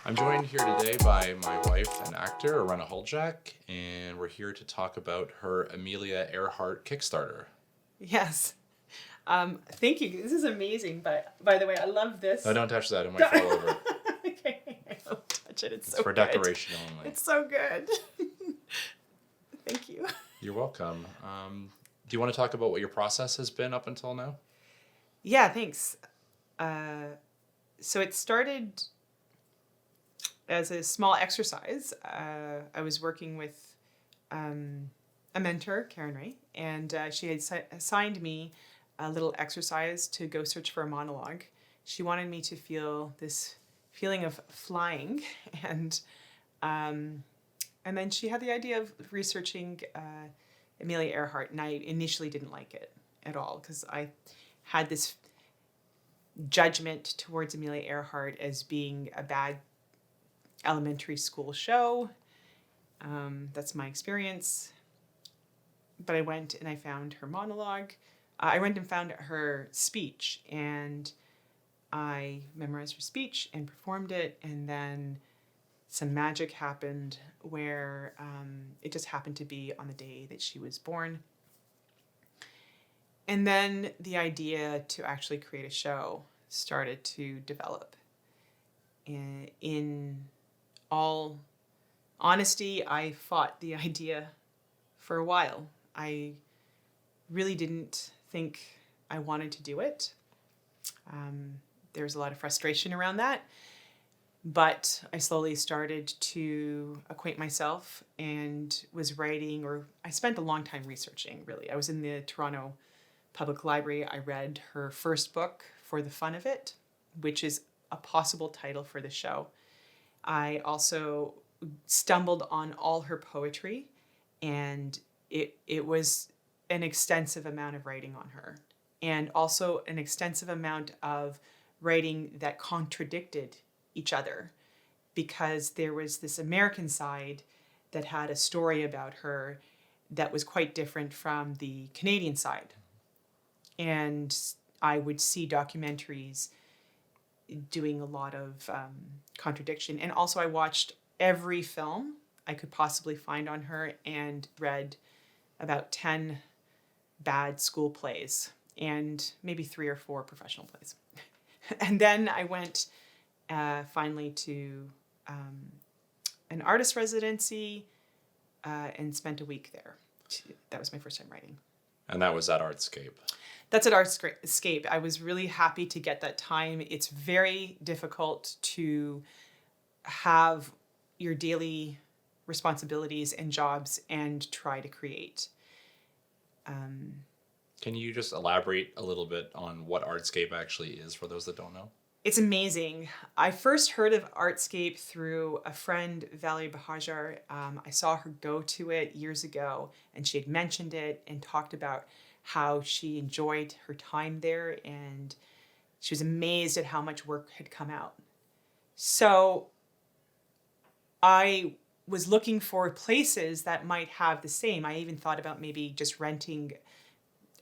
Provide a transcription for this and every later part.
I'm joined here today by my wife and actor, Arena Holjak, and we're here to talk about her Amelia Earhart Kickstarter. Yes. Thank you. This is amazing. But by the way, I love this. No, don't touch that. It might fall over. Okay, I won't touch it. It's It's so for good. decoration only. It's so good. Thank you. You're welcome. Do you want to talk about what your process has been up until now? Yeah, thanks. So it started as a small exercise. I was working with a mentor, Karen Ray, and she had assigned me a little exercise to go search for a monologue. She wanted me to feel this feeling of flying, and then she had the idea of researching Amelia Earhart, and I initially didn't like it at all because I had this judgment towards Amelia Earhart as being a bad elementary school show. That's my experience. But I went and I found her monologue. I went and found her speech, and I memorized her speech and performed it, and then some magic happened where it just happened to be on the day that she was born. And then the idea to actually create a show started to develop. In all honesty, I fought the idea for a while. I really didn't think I wanted to do it. There was a lot of frustration around that. But I slowly started to acquaint myself and was writing, or I spent a long time researching, really. I was in the Toronto Public Library. I read her first book, For the Fun of It, which is a possible title for the show. I also stumbled on all her poetry, and it was an extensive amount of writing on her, and also an extensive amount of writing that contradicted each other, because there was this American side that had a story about her that was quite different from the Canadian side. And I would see documentaries doing a lot of contradiction. And also I watched every film I could possibly find on her and read about 10 bad school plays and maybe 3 or 4 professional plays. And then I went finally to an artist residency and spent a week there. That was my first time writing. And that was at Artscape. That's at Artscape. I was really happy to get that time. It's very difficult to have your daily responsibilities and jobs and try to create. Can you just elaborate a little bit on what Artscape actually is for those that don't know? It's amazing. I first heard of Artscape through a friend, Valerie Bahajar. I saw her go to it years ago, and she had mentioned it and talked about how she enjoyed her time there, and she was amazed at how much work had come out. So I was looking for places that might have the same. I even thought about maybe just renting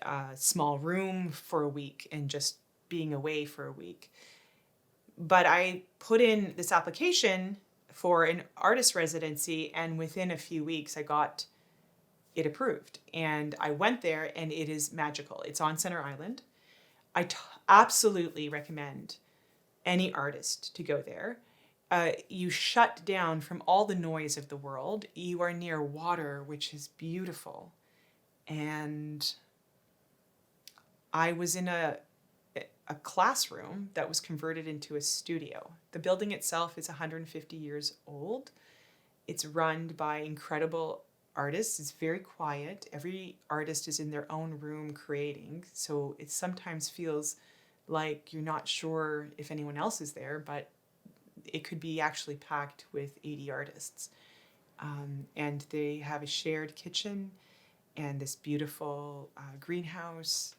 a small room for a week and just being away for a week. But I put in this application for an artist residency, and within a few weeks I got it approved. And I went there, and it is magical. It's on Center Island. I absolutely recommend any artist to go there. You shut down from all the noise of the world. You are near water, which is beautiful. And I was in a classroom that was converted into a studio. The building itself is 150 years old. It's run by incredible artists. It's very quiet. Every artist is in their own room creating, so it sometimes feels like you're not sure if anyone else is there, but it could be actually packed with 80 artists. And they have a shared kitchen and this beautiful greenhouse.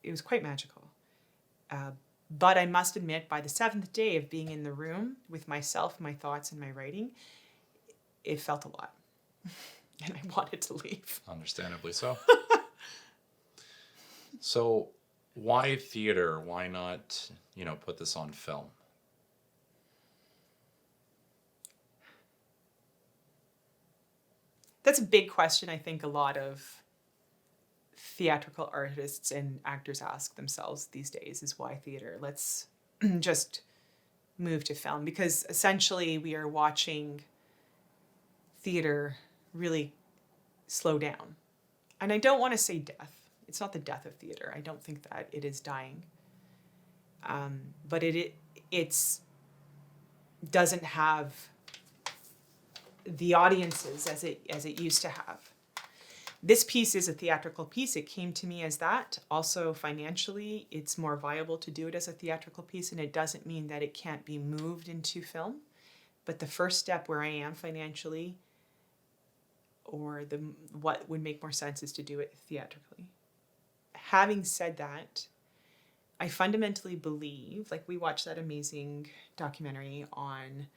It was quite magical. But I must admit, by the 7th day of being in the room with myself, my thoughts, and my writing, it felt a lot. And I wanted to leave. Understandably so. So why theater? Why not, put this on film? That's a big question I think a lot of theatrical artists and actors ask themselves these days, is why theater? Let's just move to film, because essentially we are watching theater really slow down. And I don't want to say death. It's not the death of theater. I don't think that it is dying. But it's doesn't have the audiences as it used to have. This piece is a theatrical piece. It came to me as that. Also, financially, it's more viable to do it as a theatrical piece, and it doesn't mean that it can't be moved into film. But the first step where I am financially, or what would make more sense, is to do it theatrically. Having said that, I fundamentally believe, like we watched that amazing documentary on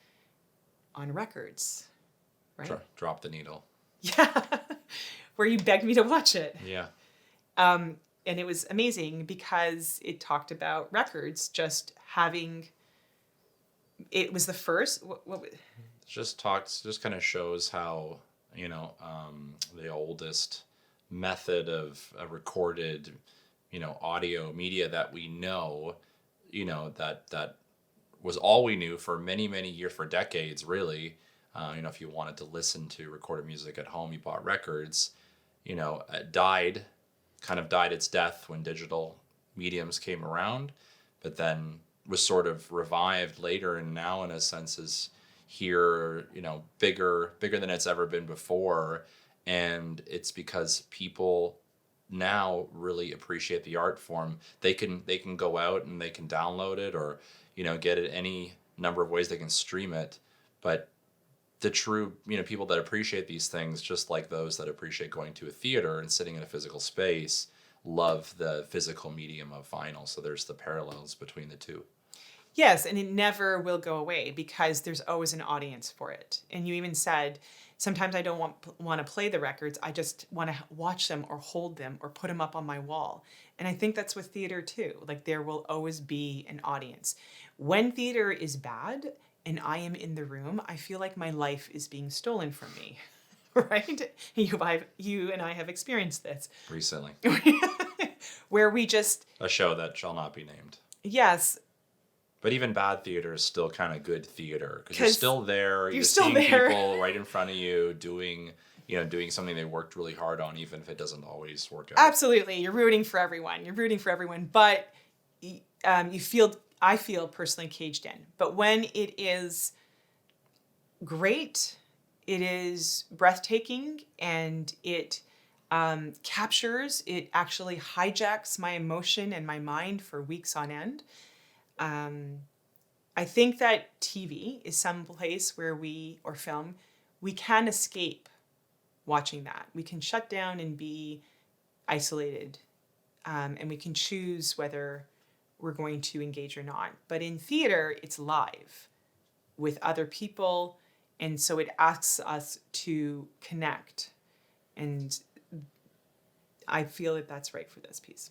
records, right? Drop the Needle. Yeah, where you begged me to watch it. Yeah. And it was amazing because it talked about records just having, it was the first, Just kind of shows how, the oldest method of a recorded, audio media that we know, that was all we knew for many, many years, for decades, really. If you wanted to listen to recorded music at home, you bought records. It died its death when digital mediums came around, but then was sort of revived later, and now in a sense is here, bigger than it's ever been before. And it's because people now really appreciate the art form. They can go out and they can download it, or get it any number of ways. They can stream it, but the true people that appreciate these things, just like those that appreciate going to a theater and sitting in a physical space, love the physical medium of vinyl. So there's the parallels between the two. Yes, and it never will go away because there's always an audience for it. And you even said, sometimes I don't want to play the records. I just want to watch them or hold them or put them up on my wall. And I think that's with theater too. Like, there will always be an audience. When theater is bad and I am in the room, I feel like my life is being stolen from me, right? You and I have experienced this. Recently. Where we just... A show that shall not be named. Yes. But even bad theater is still kind of good theater, because you're still there. You're still seeing there. People right in front of you doing something they worked really hard on, even if it doesn't always work out. Absolutely. You're rooting for everyone. But I feel personally caged in. But when it is great, it is breathtaking, and it captures, it actually hijacks my emotion and my mind for weeks on end. I think that TV is some place where or film, we can escape watching that. We can shut down and be isolated, and we can choose whether we're going to engage or not. But in theater, it's live with other people, and so it asks us to connect. And I feel that that's right for this piece.